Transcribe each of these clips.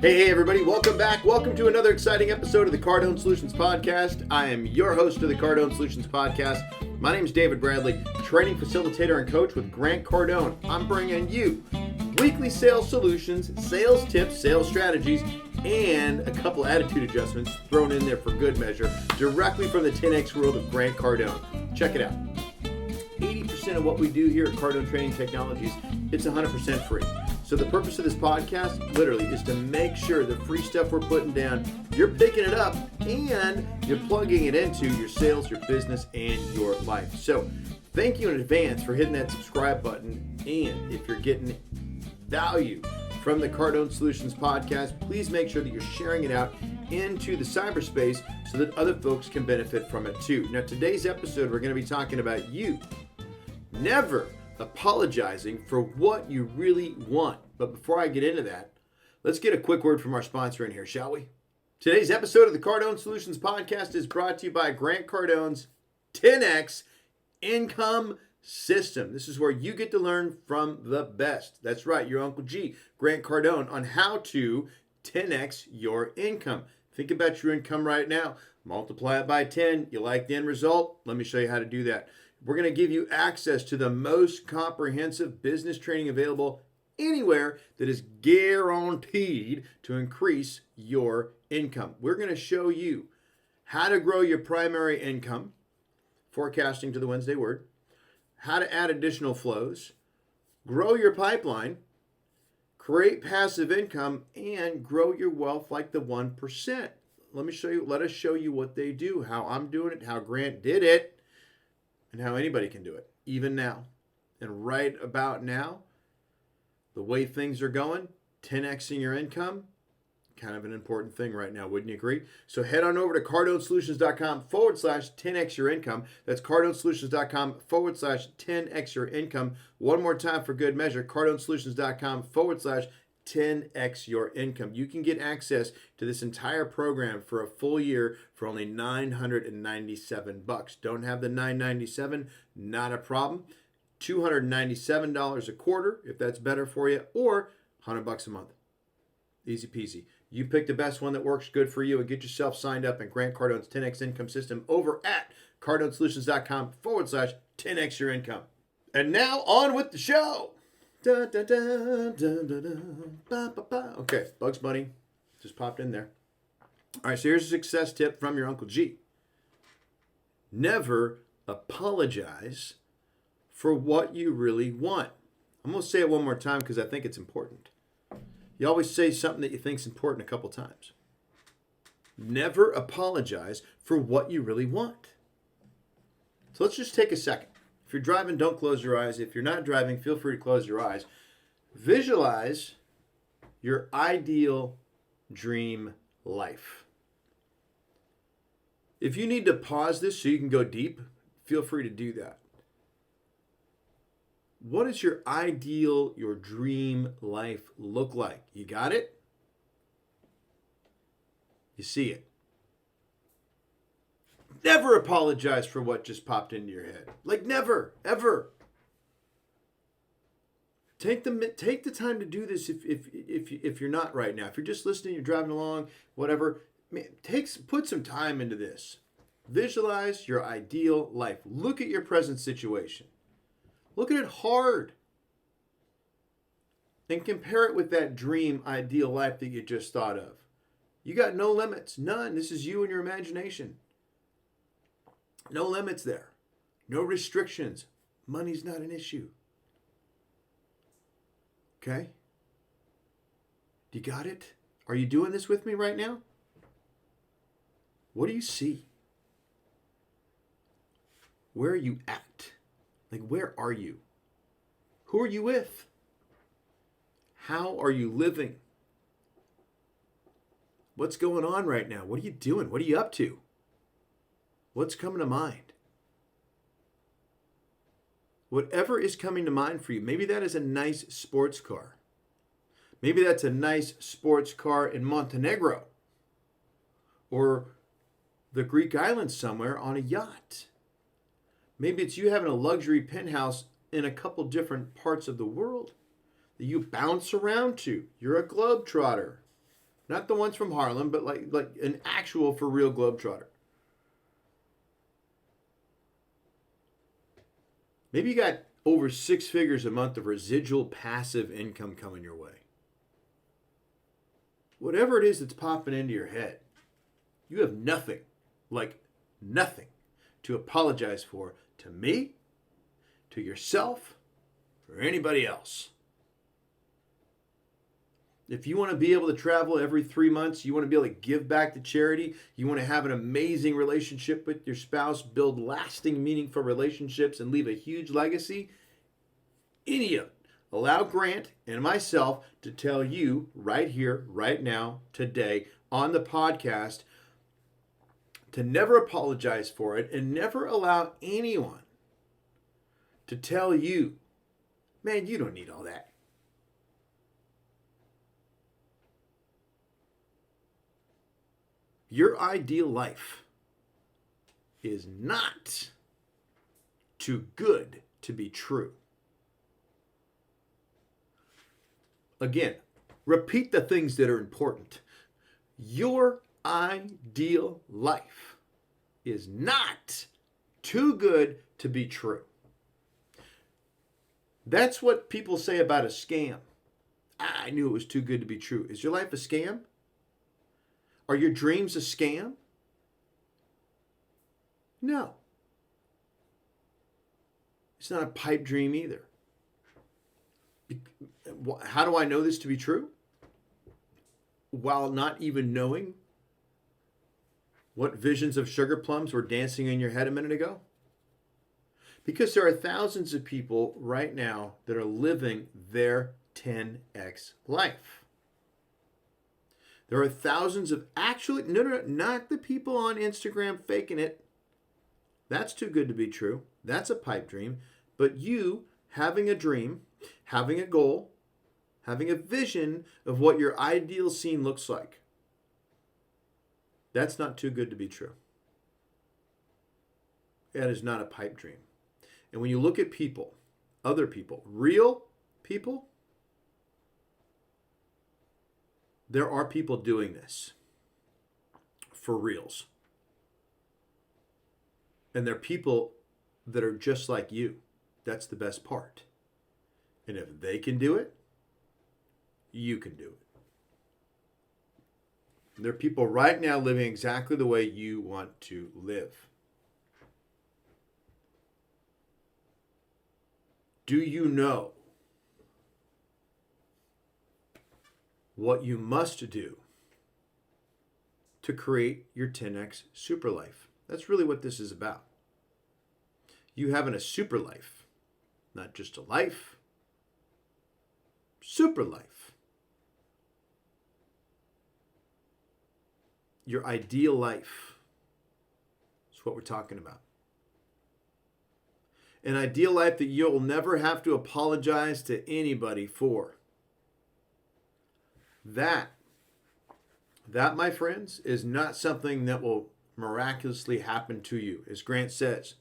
Hey, everybody, welcome back. Welcome to another exciting episode of the Cardone Solutions Podcast. I am your host of the Cardone Solutions Podcast. My name is David Bradley, training facilitator and coach with Grant Cardone. I'm bringing you weekly sales solutions, sales tips, sales strategies, and a couple attitude adjustments thrown in there for good measure, directly from the 10X world of Grant Cardone. Check it out. 80% of what we do here at Cardone Training Technologies, it's 100% free. So the purpose of this podcast, literally, is to make sure the free stuff we're putting down, you're picking it up and you're plugging it into your sales, your business, and your life. So thank you in advance for hitting that subscribe button. And if you're getting value from the Cardone Solutions Podcast, please make sure that you're sharing it out into the cyberspace so that other folks can benefit from it too. Now, today's episode, we're going to be talking about you never apologizing for what you really want. But before I get into that, let's get a quick word from our sponsor in here, shall we? Today's episode of the Cardone Solutions Podcast is brought to you by Grant Cardone's 10X Income System. This is where you get to learn from the best. That's right, your Uncle G, Grant Cardone, on how to 10X your income. Think about your income right now. Multiply it by 10. You like the end result? Let me show you how to do that. We're going to give you access to the most comprehensive business training available anywhere that is guaranteed to increase your income. We're going to show you how to grow your primary income, forecasting to the Wednesday word, how to add additional flows, grow your pipeline, create passive income, and grow your wealth like the 1%. Let us show you what they do, how I'm doing it, how Grant did it, and how anybody can do it, even now. And right about now, the way things are going, 10xing your income, kind of an important thing right now, wouldn't you agree? So head on over to cardonesolutions.com/10x your income. That's cardonesolutions.com/10x your income. One more time for good measure, cardonesolutions.com/10x your income. You can get access to this entire program for a full year for only $997. Don't have the $997, not a problem. $297 a quarter, if that's better for you, or $100 a month. Easy peasy. You pick the best one that works good for you and get yourself signed up in Grant Cardone's 10X Income System over at cardonesolutions.com/10x your income. And now on with the show. Da, da, da, da, da, da, ba, ba, ba. Okay, Bugs Bunny just popped in there. All right, so here's a success tip from your Uncle G. Never apologize for what you really want. I'm going to say it one more time because I think it's important. You always say something that you think is important a couple times. Never apologize for what you really want. So let's just take a second. If you're driving, don't close your eyes. If you're not driving, feel free to close your eyes. Visualize your ideal dream life. If you need to pause this so you can go deep, feel free to do that. What does your ideal, your dream life look like? You got it? You see it. Never apologize for what just popped into your head. Like never, ever. Take the time to do this if you're not right now. If you're just listening, you're driving along, whatever. Man, put some time into this. Visualize your ideal life. Look at your present situation. Look at it hard. And compare it with that dream ideal life that you just thought of. You got no limits, none. This is you and your imagination. No limits there. No restrictions. Money's not an issue. Okay? You got it? Are you doing this with me right now? What do you see? Where are you at? Like, where are you? Who are you with? How are you living? What's going on right now? What are you doing? What are you up to? What's coming to mind? Whatever is coming to mind for you, maybe that is a nice sports car. Maybe that's a nice sports car in Montenegro or the Greek islands somewhere on a yacht. Maybe it's you having a luxury penthouse in a couple different parts of the world that you bounce around to. You're a globetrotter. Not the ones from Harlem, but like an actual for real globetrotter. Maybe you got over 6 figures a month of residual passive income coming your way. Whatever it is that's popping into your head, you have nothing, like nothing, to apologize for to me, to yourself, or anybody else. If you want to be able to travel every 3 months, you want to be able to give back to charity, you want to have an amazing relationship with your spouse, build lasting, meaningful relationships, and leave a huge legacy, any of it. Allow Grant and myself to tell you right here, right now, today, on the podcast, to never apologize for it and never allow anyone to tell you, man, you don't need all that. Your ideal life is not too good to be true. Again, repeat the things that are important. Your ideal life is not too good to be true. That's what people say about a scam. I knew it was too good to be true. Is your life a scam? Are your dreams a scam? No. It's not a pipe dream either. How do I know this to be true? While not even knowing what visions of sugar plums were dancing in your head a minute ago? Because there are thousands of people right now that are living their 10x life. There are thousands of actually, no, not the people on Instagram faking it. That's too good to be true. That's a pipe dream. But you having a dream, having a goal, having a vision of what your ideal scene looks like. That's not too good to be true. That is not a pipe dream. And when you look at people, other people, real people, there are people doing this for reals. And they're people that are just like you. That's the best part. And if they can do it, you can do it. There are people right now living exactly the way you want to live. Do you know what you must do to create your 10x super life? That's really what this is about. You having a super life, not just a life, super life. Your ideal life is what we're talking about. An ideal life that you'll never have to apologize to anybody for. That, my friends, is not something that will miraculously happen to you. As Grant says,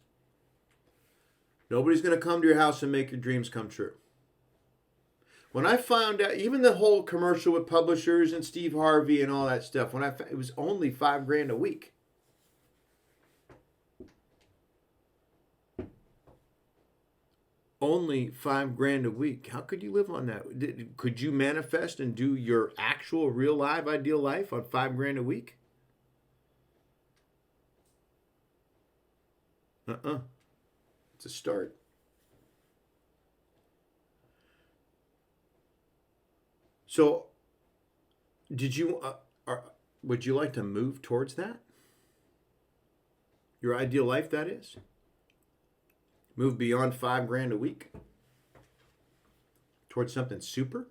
nobody's going to come to your house and make your dreams come true. When I found out, even the whole commercial with publishers and Steve Harvey and all that stuff, it was only $5,000 a week. Only $5,000 a week. How could you live on that? Could you manifest and do your actual real live ideal life on $5,000 a week? It's a start. So, would you like to move towards that? Your ideal life, that is? Move beyond $5,000 a week towards something super?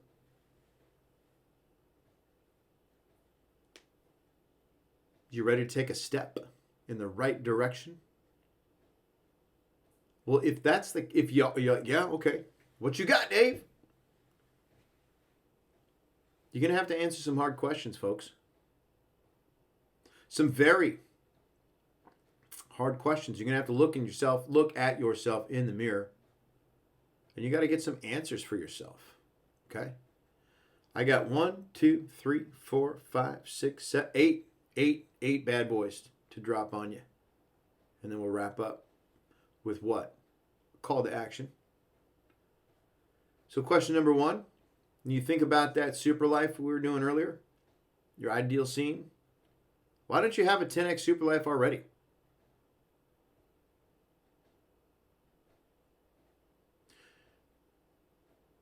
You ready to take a step in the right direction? Well, yeah, okay. What you got, Dave? You're going to have to answer some hard questions, folks. Some very hard questions. You're going to have to look at yourself in the mirror. And you got to get some answers for yourself. Okay? I got 1, 2, 3, 4, 5, 6, 7, 8, 8 bad boys to drop on you. And then we'll wrap up with what? Call to action. So question number 1, when you think about that super life we were doing earlier, your ideal scene, why don't you have a 10x super life already?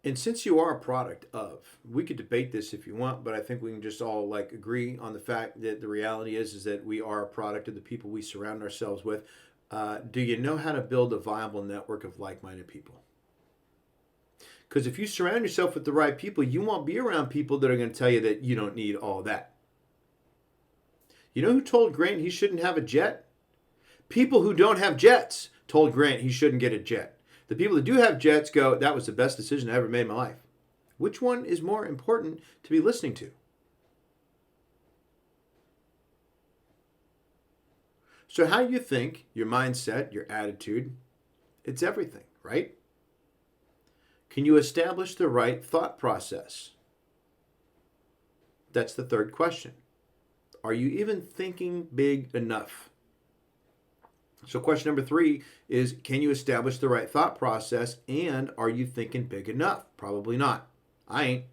And since you are a product of, we could debate this if you want, but I think we can just all agree on the fact that the reality is that we are a product of the people we surround ourselves with. Do you know how to build a viable network of like-minded people? Because if you surround yourself with the right people, you won't be around people that are going to tell you that you don't need all that. You know who told Grant he shouldn't have a jet? People who don't have jets told Grant he shouldn't get a jet. The people that do have jets go, that was the best decision I ever made in my life. Which one is more important to be listening to? So how you think, your mindset, your attitude, it's everything, right? Can you establish the right thought process? That's the third question. Are you even thinking big enough? So question number 3 is, can you establish the right thought process, and are you thinking big enough? Probably not. I ain't.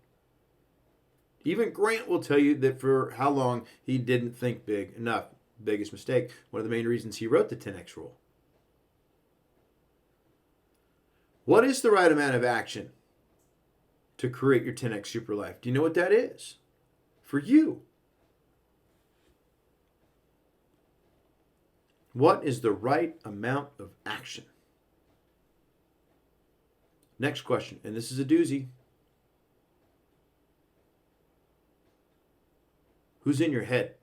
Even Grant will tell you that for how long he didn't think big enough. Biggest mistake. One of the main reasons he wrote the 10X rule. What is the right amount of action to create your 10X super life? Do you know what that is? For you. What is the right amount of action? Next question, and this is a doozy. Who's in your head?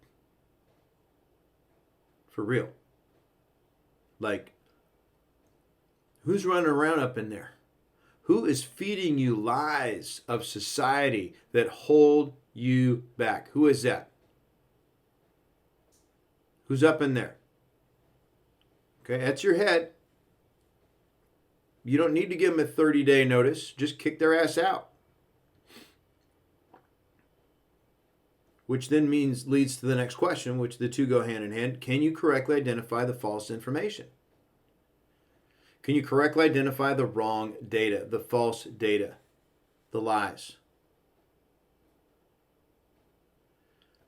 For real. Who's running around up in there? Who is feeding you lies of society that hold you back? Who is that? Who's up in there? Okay, that's your head. You don't need to give them a 30-day notice. Just kick their ass out. Which then leads to the next question, which the two go hand in hand. Can you correctly identify the false information? Can you correctly identify the wrong data, the false data, the lies?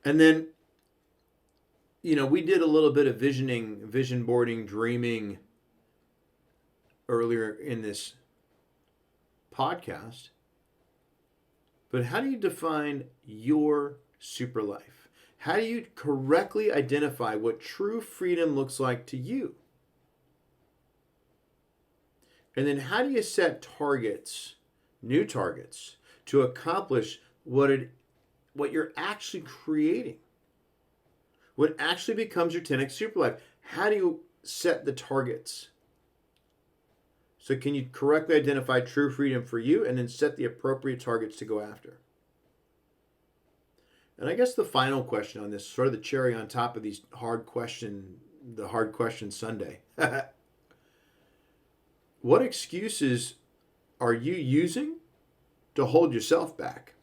And then, we did a little bit of vision boarding, dreaming earlier in this podcast. But how do you define your super life? How do you correctly identify what true freedom looks like to you? And then how do you set targets, new targets, to accomplish what you're actually creating? What actually becomes your 10X super life? How do you set the targets? So can you correctly identify true freedom for you and then set the appropriate targets to go after? And I guess the final question on this, sort of the cherry on top of the hard question Sunday. What excuses are you using to hold yourself back?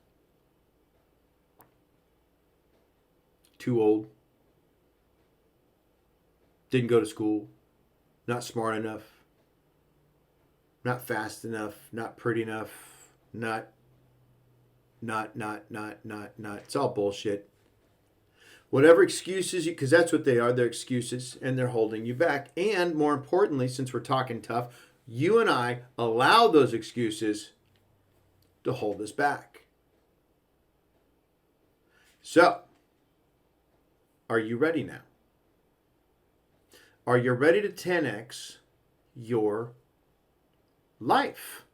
Too old. Didn't go to school. Not smart enough. Not fast enough. Not pretty enough. Not. It's all bullshit. Whatever excuses because that's what they are. They're excuses, and they're holding you back. And more importantly, since we're talking tough, you and I allow those excuses to hold us back. So, are you ready now? Are you ready to 10X your life?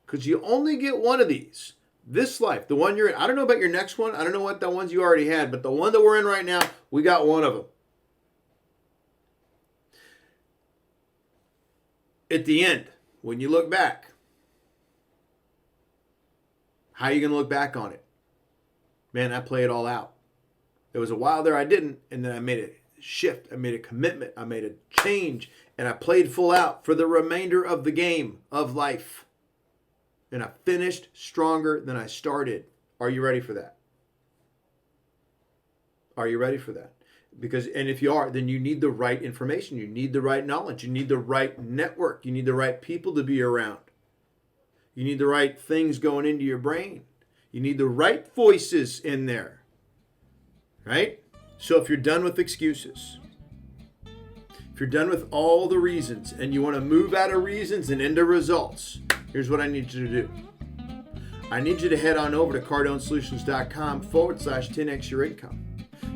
Because you only get one of these. This life, the one you're in. I don't know about your next one. I don't know what the ones you already had, but the one that we're in right now, we got one of them. At the end, when you look back, how are you going to look back on it? Man, I play it all out. There was a while there I didn't, and then I made a shift. I made a commitment. I made a change, and I played full out for the remainder of the game of life. And I finished stronger than I started. Are you ready for that? Are you ready for that? And if you are, then you need the right information. You need the right knowledge. You need the right network. You need the right people to be around. You need the right things going into your brain. You need the right voices in there. Right? So if you're done with excuses, if you're done with all the reasons and you want to move out of reasons and into results, here's what I need you to do. I need you to head on over to cardonesolutions.com/10x your income.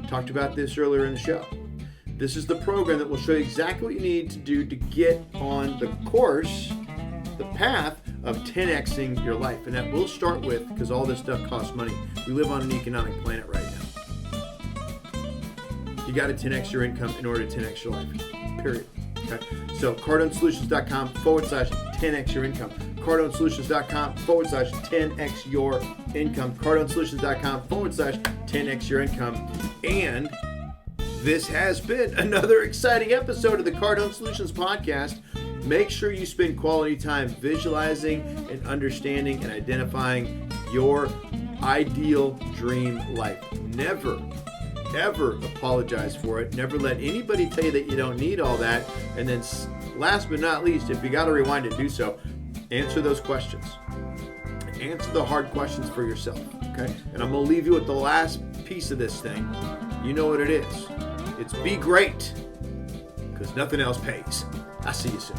Talked about this earlier in the show. This is the program that will show you exactly what you need to do to get on the course, the path of 10xing your life. And that will start with, because all this stuff costs money, we live on an economic planet right now. You got to 10x your income in order to 10x your life. Period. Okay. So cardonesolutions.com/10x your income. cardonesolutions.com/10x your income. cardonesolutions.com/10x your income. And this has been another exciting episode of the Cardone Solutions Podcast. Make sure you spend quality time visualizing and understanding and identifying your ideal dream life. Never, ever apologize for it. Never let anybody tell you that you don't need all that. And then last but not least, if you got to rewind it, do so. Answer those questions. Answer the hard questions for yourself, okay? And I'm going to leave you with the last piece of this thing. You know what it is. It's be great, because nothing else pays. I'll see you soon.